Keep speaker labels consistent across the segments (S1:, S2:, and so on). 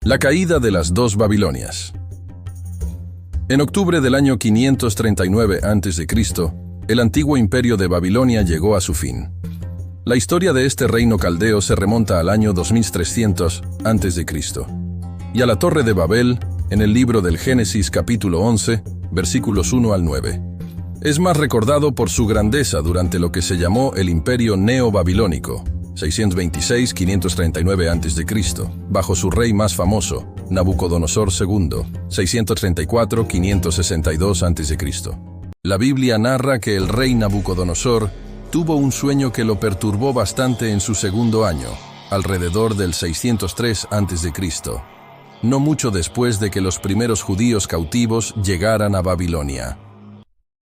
S1: La caída de las dos Babilonias. En octubre del año 539 a.C., el antiguo imperio de Babilonia llegó a su fin. La historia de este reino caldeo se remonta al año 2300 a.C. y a la Torre de Babel en el libro del Génesis capítulo 11, versículos 1 al 9. Es más recordado por su grandeza durante lo que se llamó el Imperio Neo-Babilónico, 626-539 a.C., bajo su rey más famoso, Nabucodonosor II, 634-562 a.C. La Biblia narra que el rey Nabucodonosor tuvo un sueño que lo perturbó bastante en su segundo año, alrededor del 603 a.C., no mucho después de que los primeros judíos cautivos llegaran a Babilonia.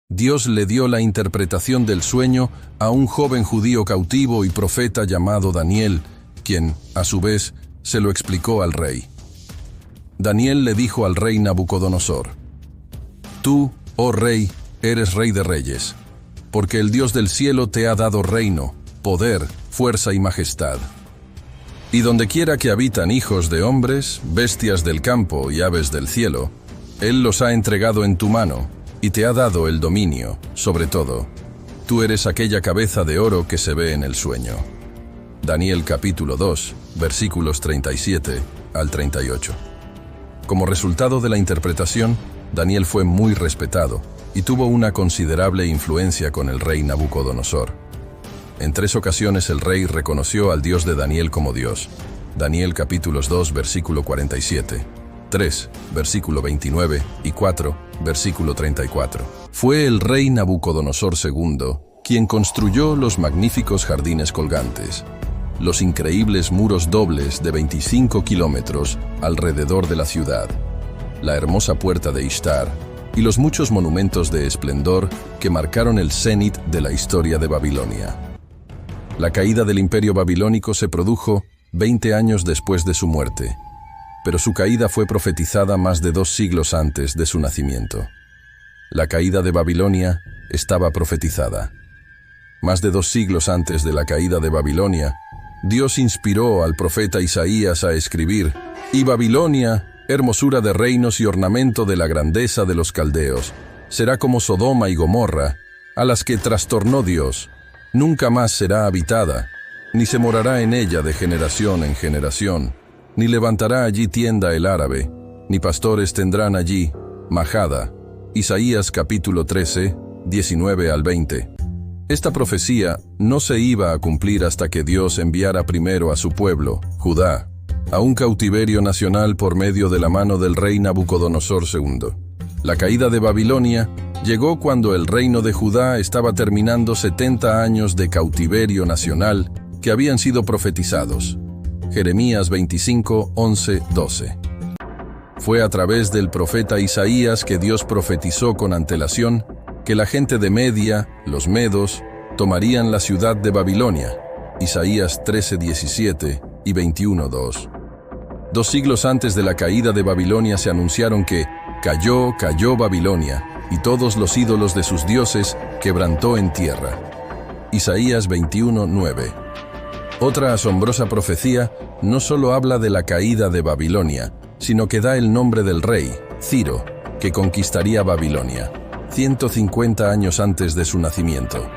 S1: Dios le dio la interpretación del sueño a un joven judío cautivo y profeta llamado Daniel, quien, a su vez, se lo explicó al rey. Daniel le dijo al rey Nabucodonosor: «Tú, oh rey, eres rey de reyes, porque el Dios del cielo te ha dado reino, poder, fuerza y majestad. Y dondequiera que habitan hijos de hombres, bestias del campo y aves del cielo, Él los ha entregado en tu mano, y te ha dado el dominio, sobre todo. Tú eres aquella cabeza de oro que se ve en el sueño». Daniel capítulo 2, versículos 37 al 38. Como resultado de la interpretación, Daniel fue muy respetado y tuvo una considerable influencia con el rey Nabucodonosor. En 3 ocasiones el rey reconoció al Dios de Daniel como Dios. Daniel capítulos 2, versículo 47. 3, versículo 29, y 4, versículo 34. Fue el rey Nabucodonosor II quien construyó los magníficos jardines colgantes, los increíbles muros dobles de 25 kilómetros alrededor de la ciudad, la hermosa puerta de Ishtar y los muchos monumentos de esplendor que marcaron el cenit de la historia de Babilonia. La caída del imperio babilónico se produjo 20 años después de su muerte, pero su caída fue profetizada más de 2 siglos antes de su nacimiento. La caída de Babilonia estaba profetizada. Más de 2 siglos antes de la caída de Babilonia, Dios inspiró al profeta Isaías a escribir: «Y Babilonia, hermosura de reinos y ornamento de la grandeza de los caldeos, será como Sodoma y Gomorra, a las que trastornó Dios. Nunca más será habitada, ni se morará en ella de generación en generación. Ni levantará allí tienda el árabe, ni pastores tendrán allí majada». Isaías capítulo 13, 19 al 20. Esta profecía no se iba a cumplir hasta que Dios enviara primero a su pueblo, Judá, a un cautiverio nacional por medio de la mano del rey Nabucodonosor II. La caída de Babilonia llegó cuando el reino de Judá estaba terminando 70 años de cautiverio nacional que habían sido profetizados. Jeremías 25, 11, 12. Fue a través del profeta Isaías que Dios profetizó con antelación que la gente de Media, los medos, tomarían la ciudad de Babilonia. Isaías 13, 17 y 21, 2. 2 siglos antes de la caída de Babilonia se anunciaron que cayó Babilonia, y todos los ídolos de sus dioses quebrantó en tierra. Isaías 21, 9. Otra asombrosa profecía no solo habla de la caída de Babilonia, sino que da el nombre del rey, Ciro, que conquistaría Babilonia, 150 años antes de su nacimiento.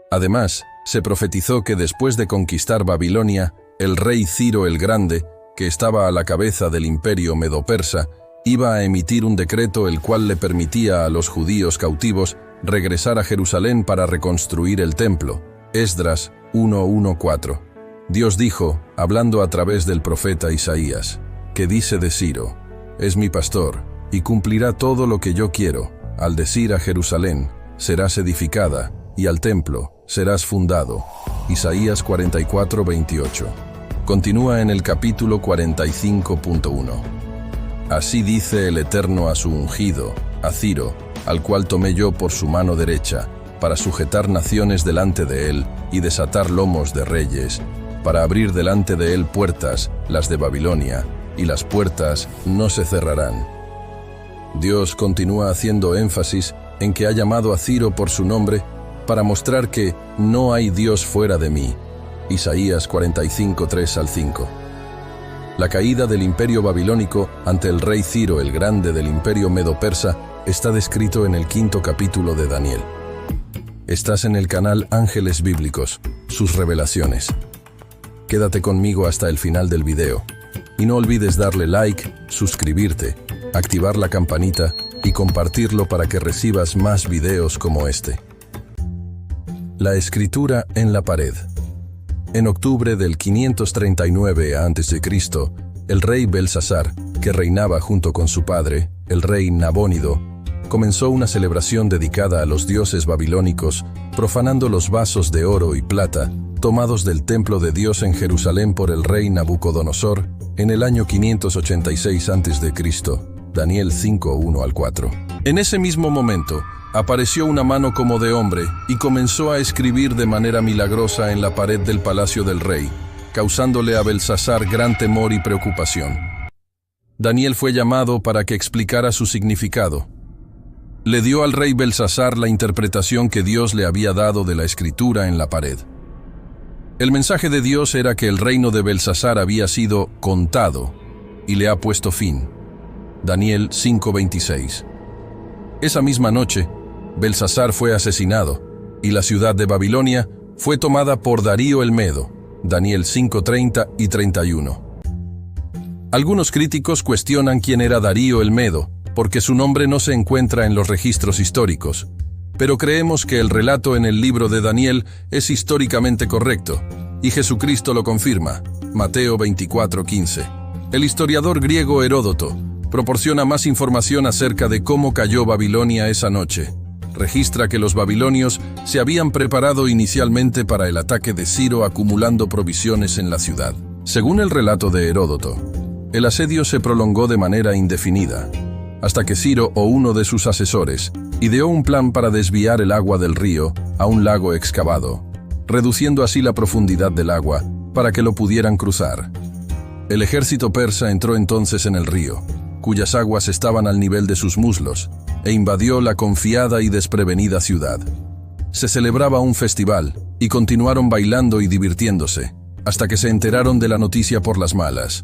S1: Además, se profetizó que después de conquistar Babilonia, el rey Ciro el Grande, que estaba a la cabeza del imperio medo-persa, iba a emitir un decreto el cual le permitía a los judíos cautivos regresar a Jerusalén para reconstruir el templo. Esdras 1:1-4. Dios dijo, hablando a través del profeta Isaías, que dice de Ciro: «Es mi pastor, y cumplirá todo lo que yo quiero, al decir a Jerusalén, serás edificada, y al templo, serás fundado». Isaías 44:28. Continúa en el capítulo 45.1. «Así dice el Eterno a su ungido, a Ciro, al cual tomé yo por su mano derecha, para sujetar naciones delante de él y desatar lomos de reyes, para abrir delante de él puertas, las de Babilonia, y las puertas no se cerrarán». Dios continúa haciendo énfasis en que ha llamado a Ciro por su nombre para mostrar que no hay Dios fuera de mí. Isaías 45:3-5. La caída del imperio babilónico ante el rey Ciro el Grande del imperio medo-persa está descrito en el 5º capítulo de Daniel. Estás en el canal Ángeles Bíblicos, sus revelaciones. Quédate conmigo hasta el final del video. Y no olvides darle like, suscribirte, activar la campanita y compartirlo para que recibas más videos como este. La escritura en la pared. En octubre del 539 a.C., el rey Belsasar, que reinaba junto con su padre, el rey Nabónido, comenzó una celebración dedicada a los dioses babilónicos, profanando los vasos de oro y plata, tomados del templo de Dios en Jerusalén por el rey Nabucodonosor, en el año 586 a.C., Daniel 5, 1-4. En ese mismo momento, apareció una mano como de hombre y comenzó a escribir de manera milagrosa en la pared del palacio del rey, causándole a Belsasar gran temor y preocupación. Daniel fue llamado para que explicara su significado. Le dio al rey Belsasar la interpretación que Dios le había dado de la escritura en la pared. El mensaje de Dios era que el reino de Belsasar había sido contado y le ha puesto fin. Daniel 5:26. Esa misma noche, Belsasar fue asesinado y la ciudad de Babilonia fue tomada por Darío el Medo. Daniel 5:30 y 31. Algunos críticos cuestionan quién era Darío el Medo, porque su nombre no se encuentra en los registros históricos. Pero creemos que el relato en el libro de Daniel es históricamente correcto, y Jesucristo lo confirma. Mateo 24:15. El historiador griego Heródoto proporciona más información acerca de cómo cayó Babilonia esa noche. Registra que los babilonios se habían preparado inicialmente para el ataque de Ciro acumulando provisiones en la ciudad. Según el relato de Heródoto, el asedio se prolongó de manera indefinida, hasta que Ciro o uno de sus asesores ideó un plan para desviar el agua del río a un lago excavado, reduciendo así la profundidad del agua para que lo pudieran cruzar. El ejército persa entró entonces en el río, cuyas aguas estaban al nivel de sus muslos, e invadió la confiada y desprevenida ciudad. Se celebraba un festival, y continuaron bailando y divirtiéndose, hasta que se enteraron de la noticia por las malas.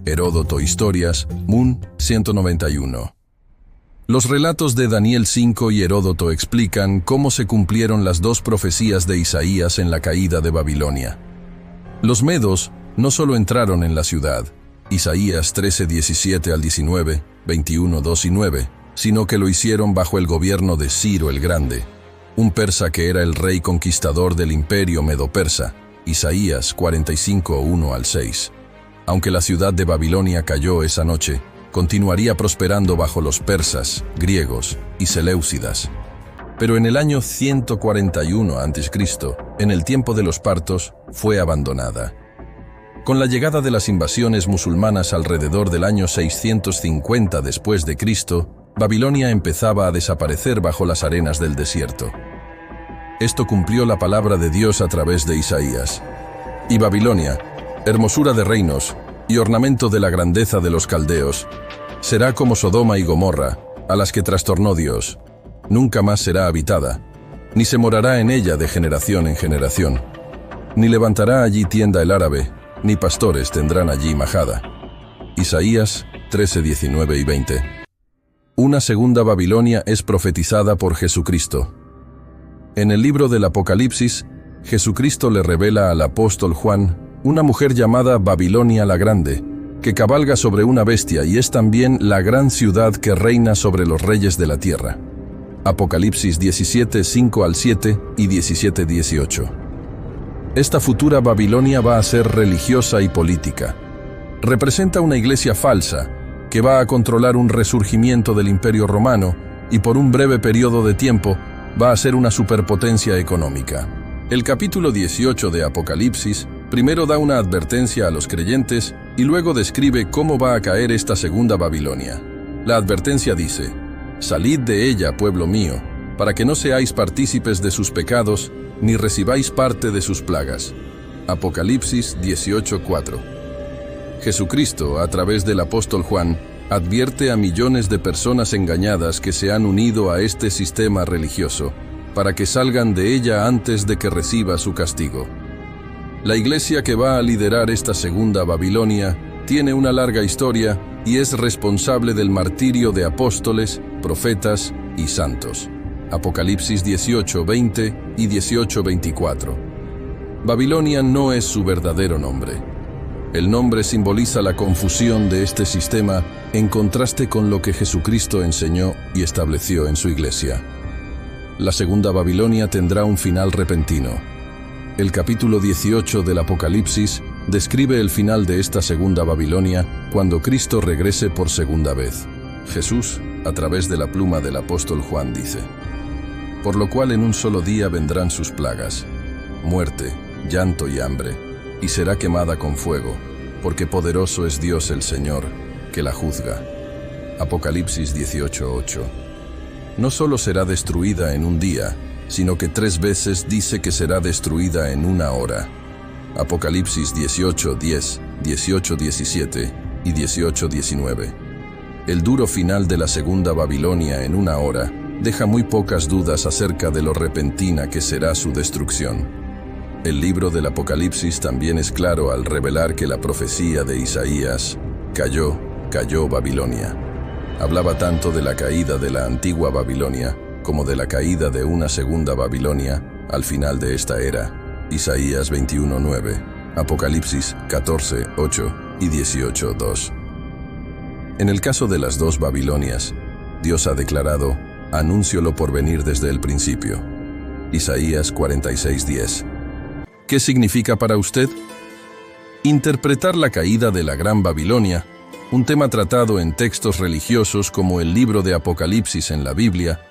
S1: Heródoto Historias, Mun, 191. Los relatos de Daniel 5 y Heródoto explican cómo se cumplieron las dos profecías de Isaías en la caída de Babilonia. Los medos no solo entraron en la ciudad, Isaías 13:17-19, 21:2 y 9, sino que lo hicieron bajo el gobierno de Ciro el Grande, un persa que era el rey conquistador del imperio medo-persa, Isaías 45:1-6. Aunque la ciudad de Babilonia cayó esa noche, continuaría prosperando bajo los persas, griegos y seleucidas. Pero en el año 141 a.C., en el tiempo de los partos, fue abandonada. Con la llegada de las invasiones musulmanas alrededor del año 650 después de Cristo, Babilonia empezaba a desaparecer bajo las arenas del desierto. Esto cumplió la palabra de Dios a través de Isaías. Y Babilonia, hermosura de reinos y ornamento de la grandeza de los caldeos, será como Sodoma y Gomorra, a las que trastornó Dios. Nunca más será habitada, ni se morará en ella de generación en generación. Ni levantará allí tienda el árabe, ni pastores tendrán allí majada. Isaías 13:19 y 20. Una segunda Babilonia es profetizada por Jesucristo. En el libro del Apocalipsis, Jesucristo le revela al apóstol Juan una mujer llamada Babilonia la Grande, que cabalga sobre una bestia y es también la gran ciudad que reina sobre los reyes de la tierra. Apocalipsis 17:5-7 y 17:18. Esta futura Babilonia va a ser religiosa y política. Representa una iglesia falsa que va a controlar un resurgimiento del Imperio Romano y por un breve periodo de tiempo va a ser una superpotencia económica. El capítulo 18 de Apocalipsis primero da una advertencia a los creyentes y luego describe cómo va a caer esta segunda Babilonia. La advertencia dice: «Salid de ella, pueblo mío, para que no seáis partícipes de sus pecados, ni recibáis parte de sus plagas». Apocalipsis 18:4. Jesucristo, a través del apóstol Juan, advierte a millones de personas engañadas que se han unido a este sistema religioso, para que salgan de ella antes de que reciba su castigo. La iglesia que va a liderar esta segunda Babilonia tiene una larga historia y es responsable del martirio de apóstoles, profetas y santos. Apocalipsis 18:20 y 18:24. Babilonia no es su verdadero nombre. El nombre simboliza la confusión de este sistema en contraste con lo que Jesucristo enseñó y estableció en su iglesia. La segunda Babilonia tendrá un final repentino. El capítulo 18 del Apocalipsis describe el final de esta segunda Babilonia cuando Cristo regrese por segunda vez. Jesús, a través de la pluma del apóstol Juan, dice: por lo cual en un solo día vendrán sus plagas, muerte, llanto y hambre, y será quemada con fuego, porque poderoso es Dios el Señor, que la juzga. Apocalipsis 18:8. No solo será destruida en un día, sino que 3 veces dice que será destruida en 1 hora. Apocalipsis 18:10, 18:17 y 18:19. El duro final de la segunda Babilonia en 1 hora deja muy pocas dudas acerca de lo repentina que será su destrucción. El libro del Apocalipsis también es claro al revelar que la profecía de Isaías, cayó Babilonia, hablaba tanto de la caída de la antigua Babilonia como de la caída de una segunda Babilonia al final de esta era. Isaías 21:9, Apocalipsis 14:8 y 18:2. En el caso de las 2 Babilonias, Dios ha declarado: anúnciolo por venir desde el principio. Isaías 46:10. ¿Qué significa para usted? Interpretar la caída de la Gran Babilonia, un tema tratado en textos religiosos como el libro de Apocalipsis en la Biblia,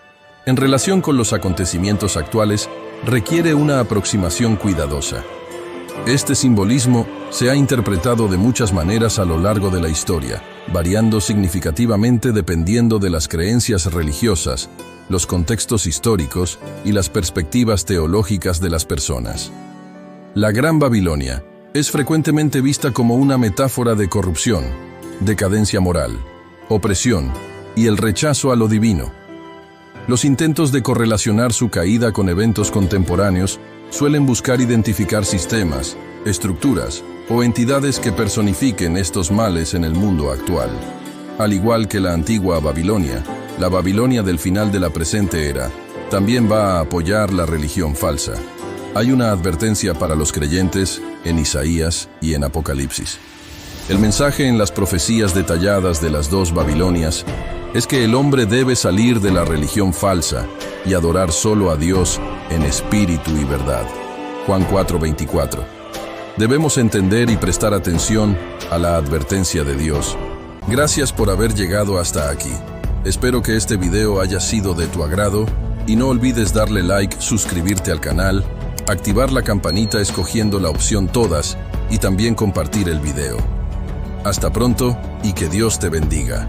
S1: en relación con los acontecimientos actuales, requiere una aproximación cuidadosa. Este simbolismo se ha interpretado de muchas maneras a lo largo de la historia, variando significativamente dependiendo de las creencias religiosas, los contextos históricos y las perspectivas teológicas de las personas. La Gran Babilonia es frecuentemente vista como una metáfora de corrupción, decadencia moral, opresión y el rechazo a lo divino. Los intentos de correlacionar su caída con eventos contemporáneos suelen buscar identificar sistemas, estructuras o entidades que personifiquen estos males en el mundo actual. Al igual que la antigua Babilonia, la Babilonia del final de la presente era también va a apoyar la religión falsa. Hay una advertencia para los creyentes en Isaías y en Apocalipsis. El mensaje en las profecías detalladas de las 2 Babilonias es que el hombre debe salir de la religión falsa y adorar solo a Dios en espíritu y verdad. Juan 4:24. Debemos entender y prestar atención a la advertencia de Dios. Gracias por haber llegado hasta aquí. Espero que este video haya sido de tu agrado y no olvides darle like, suscribirte al canal, activar la campanita escogiendo la opción todas y también compartir el video. Hasta pronto y que Dios te bendiga.